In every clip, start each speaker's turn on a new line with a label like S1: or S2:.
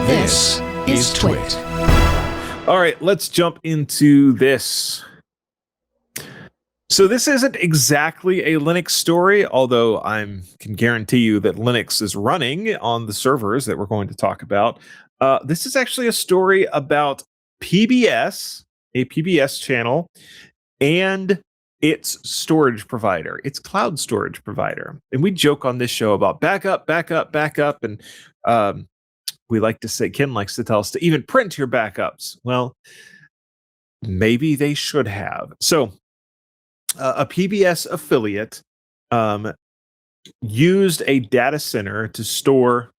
S1: This is TWiT.
S2: All right, let's jump into this. So this isn't exactly a Linux story, although I can guarantee you that Linux is running on the servers that we're going to talk about. This is actually a story about PBS, a PBS channel, and its storage provider, its cloud storage provider. And we joke on this show about backup, and we like to say, Ken likes to tell us to even print your backups. Well, maybe they should have. So a PBS affiliate used a data center to store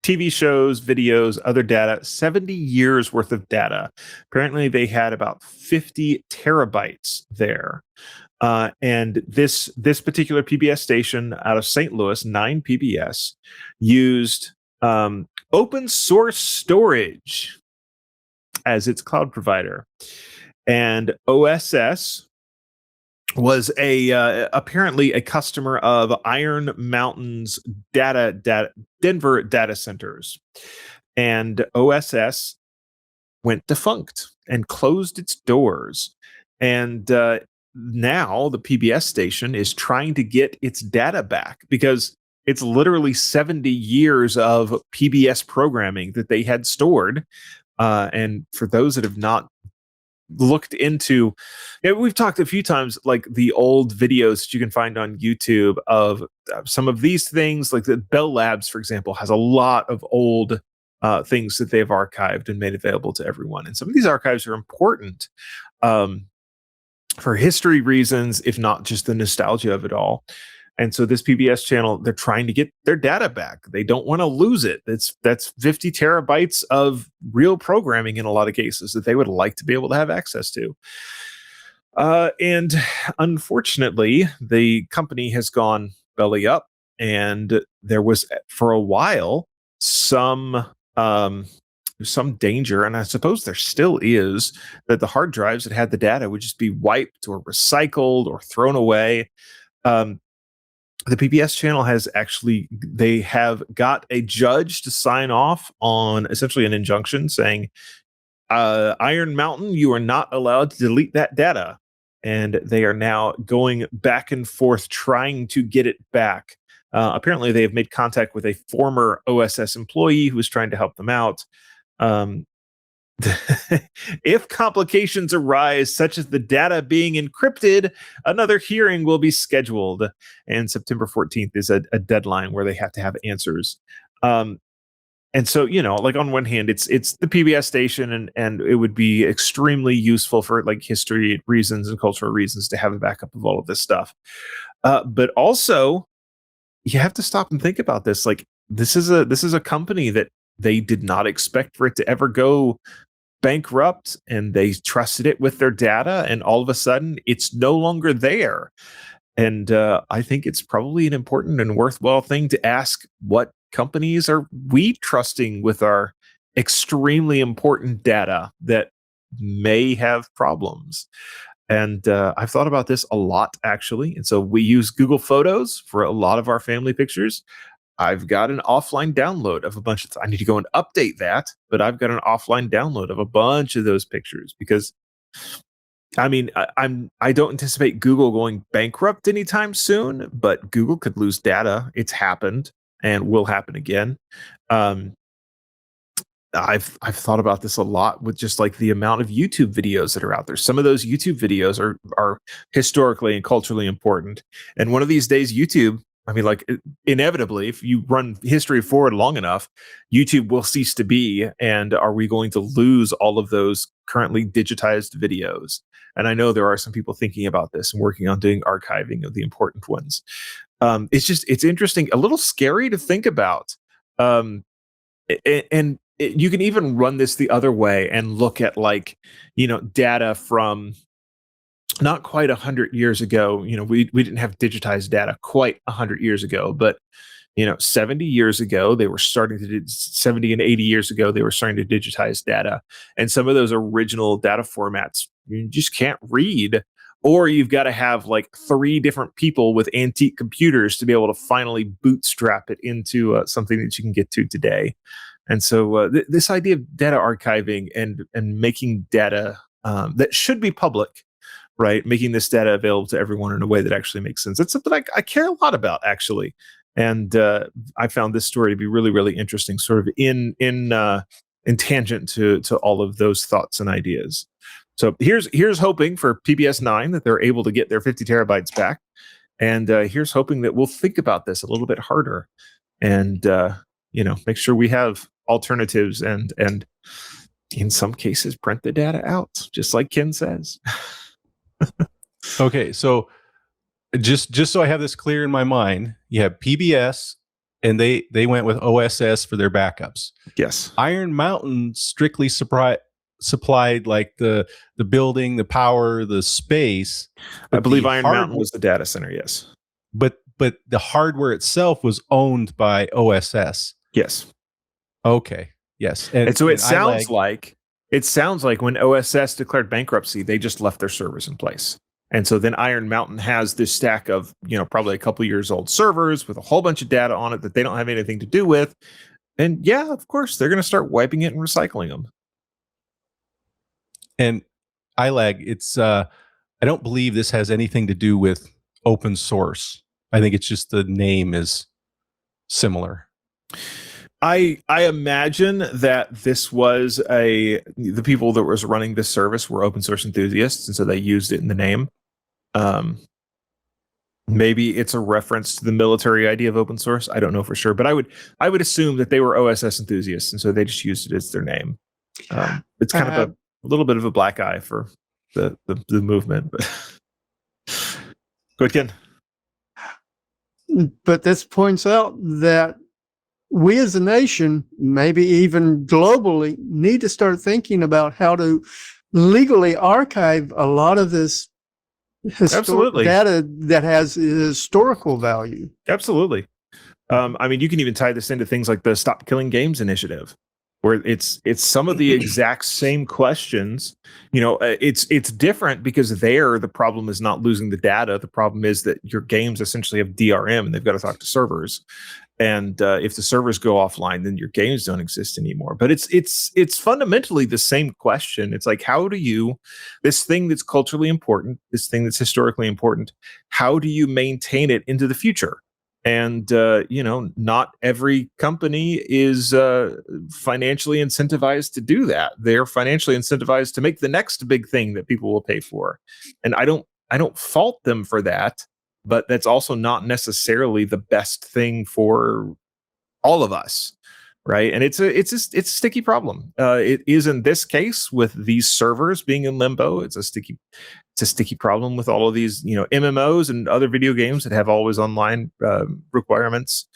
S2: TV shows, videos, other data, 70 years worth of data. Apparently, they had about 50 terabytes there. And this particular PBS station out of St. Louis, 9 PBS, used open source storage as its cloud provider. And OSS was apparently a customer of Iron Mountain's Denver data centers. And OSS went defunct and closed its doors. And now the PBS station is trying to get its data back because it's literally 70 years of PBS programming that they had stored. And for those that have not looked into, we've talked a few times, like the old videos that you can find on YouTube of some of these things, like the Bell Labs, for example, has a lot of old things that they've archived and made available to everyone. And some of these archives are important for history reasons, if not just the nostalgia of it all. And so this PBS channel, they're trying to get their data back. They don't want to lose it. That's 50 terabytes of real programming in a lot of cases that they would like to be able to have access to. And unfortunately, the company has gone belly up, and there was for a while some danger, and I suppose there still is, that the hard drives that had the data would just be wiped or recycled or thrown away. The PBS channel they have got a judge to sign off on essentially an injunction saying, Iron Mountain, you are not allowed to delete that data. And they are now going back and forth trying to get it back. Apparently, they have made contact with a former OSS employee who is trying to help them out. If complications arise, such as the data being encrypted, another hearing will be scheduled. And September 14th is a deadline where they have to have answers. And so, like on one hand, it's the PBS station, and it would be extremely useful for like history reasons and cultural reasons to have a backup of all of this stuff. But also, you have to stop and think about this. Like, this is a company that they did not expect for it to ever go bankrupt, and they trusted it with their data, and all of a sudden it's no longer there. And I think it's probably an important and worthwhile thing to ask, what companies are we trusting with our extremely important data that may have problems? And I've thought about this a lot, actually. And so we use Google Photos for a lot of our family pictures. I've got an offline download of a bunch of I need to go and update that, but I've got an offline download of a bunch of those pictures because, I mean, I don't anticipate Google going bankrupt anytime soon, but Google could lose data. It's happened and will happen again. I've thought about this a lot with just like the amount of YouTube videos that are out there. Some of those YouTube videos are historically and culturally important, and one of these days, YouTube, I mean, like, inevitably, if you run history forward long enough, YouTube will cease to be. And are we going to lose all of those currently digitized videos? And I know there are some people thinking about this and working on doing archiving of the important ones. It's interesting, a little scary to think about. And you can even run this the other way and look at, like, data from not quite 100 years ago. We didn't have digitized data quite 100 years ago, but 70 years ago, 70 and 80 years ago, they were starting to digitize data. And some of those original data formats, you just can't read, or you've got to have like 3 different people with antique computers to be able to finally bootstrap it into something that you can get to today. And so this idea of data archiving and making data that should be public, right? Making this data available to everyone in a way that actually makes sense. That's something I care a lot about, actually. And I found this story to be really, really interesting, sort of in tangent to all of those thoughts and ideas. So here's hoping for PBS 9 that they're able to get their 50 terabytes back. And here's hoping that we'll think about this a little bit harder and make sure we have alternatives and in some cases print the data out, just like Ken says.
S3: Okay, so just so I have this clear in my mind, you have PBS and they went with OSS for their backups.
S2: Yes.
S3: Iron Mountain strictly supplied like the building, the power, the space.
S2: I believe Iron Mountain was the data center, yes.
S3: But the hardware itself was owned by OSS.
S2: Yes.
S3: Okay. Yes.
S2: And so it sounds like when OSS declared bankruptcy, they just left their servers in place. And so then Iron Mountain has this stack of, probably a couple years old servers with a whole bunch of data on it that they don't have anything to do with. And yeah, of course, they're going to start wiping it and recycling them.
S3: And iLag, it's I don't believe this has anything to do with open source. I think it's just the name is similar.
S2: I imagine that this was the people that was running this service were open source enthusiasts, and so they used it in the name. Maybe it's a reference to the military idea of open source. I don't know for sure, but I would assume that they were OSS enthusiasts, and so they just used it as their name. It's kind of a little bit of a black eye for the movement. But go ahead, Ken.
S4: But this points out that we as a nation, maybe even globally, need to start thinking about how to legally archive a lot of this data that has historical value.
S2: Absolutely. You can even tie this into things like the Stop Killing Games initiative, where it's some of the exact same questions. It's different because there the problem is not losing the data. The problem is that your games essentially have DRM and they've got to talk to servers. And if the servers go offline, then your games don't exist anymore. But it's fundamentally the same question. It's like, how do you, this thing that's culturally important, this thing that's historically important, how do you maintain it into the future? And, not every company is financially incentivized to do that. They're financially incentivized to make the next big thing that people will pay for. And I don't fault them for that. But that's also not necessarily the best thing for all of us, right? And it's a sticky problem. It is in this case with these servers being in limbo. It's a sticky problem with all of these, MMOs and other video games that have always online requirements.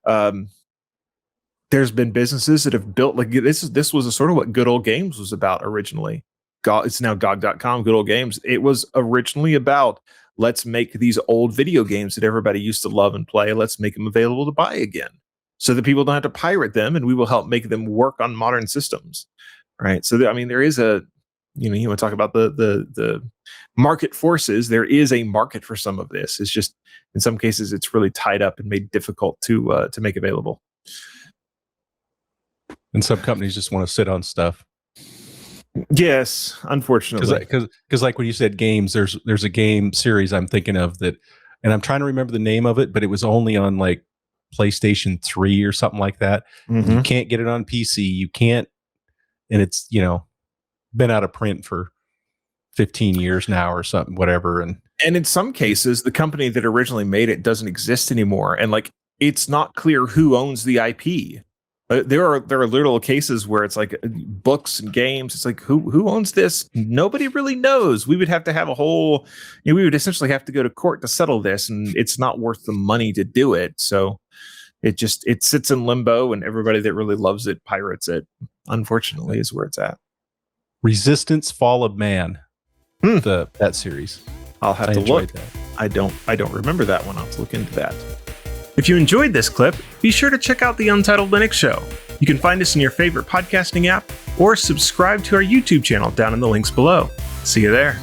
S2: There's been businesses that have built like this was a sort of what Good Old Games was about originally. It's now GOG.com, Good Old Games. It was originally about, let's make these old video games that everybody used to love and play. Let's make them available to buy again so that people don't have to pirate them, and we will help make them work on modern systems. Right. So, there is you want to talk about the market forces. There is a market for some of this. It's just, in some cases, it's really tied up and made difficult to make available.
S3: And some companies just want to sit on stuff.
S2: Yes, unfortunately,
S3: because like when you said games, there's a game series I'm thinking of that, and I'm trying to remember the name of it, but it was only on like PlayStation 3 or something like that. Mm-hmm. You can't get it on PC. You can't, and it's been out of print for 15 years now or something, whatever. And
S2: in some cases, the company that originally made it doesn't exist anymore, and like it's not clear who owns the IP. There are little cases where it's like books and games. It's like who owns this? Nobody really knows. We would have to have a whole. We would essentially have to go to court to settle this, and it's not worth the money to do it. So it sits in limbo, and everybody that really loves it pirates it. Unfortunately, is where it's at.
S3: Resistance: Fall of Man. That series.
S2: I'll have to look. That. I don't remember that one. I'll have to look into that. If you enjoyed this clip, be sure to check out the Untitled Linux Show. You can find us in your favorite podcasting app or subscribe to our YouTube channel down in the links below. See you there.